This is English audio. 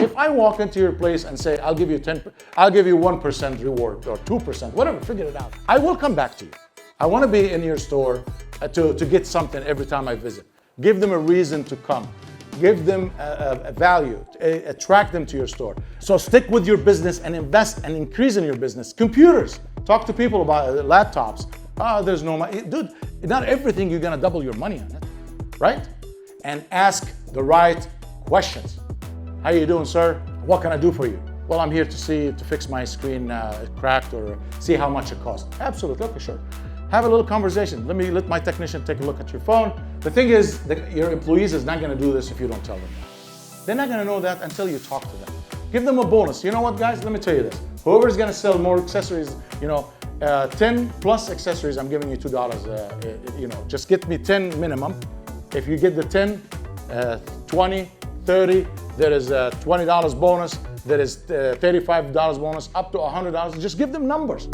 If I walk into your place and say, I'll give you 1% reward or 2%, whatever, figure it out, I will come back to you. I want to be in your store to get something every time I visit. Give them a reason to come. Give them a value, attract them to your store. So stick with your business and invest and increase in your business. Computers, talk to people about laptops. There's no money. Dude, not everything you're gonna double your money on it, right? And ask the right questions. How you doing, sir? What can I do for you? Well, I'm here to fix my screen cracked, or see how much it costs. Absolutely, okay, sure. Have a little conversation. Let my technician take a look at your phone. The thing is, your employees is not gonna do this if you don't tell them that. They're not gonna know that until you talk to them. Give them a bonus. You know what, guys? Let me tell you this. Whoever's gonna sell more accessories, 10 plus accessories, I'm giving you $2. Just get me 10 minimum. If you get the 10, 20, 30, there is a $20 bonus. There is $35 bonus, up to $100. Just give them numbers.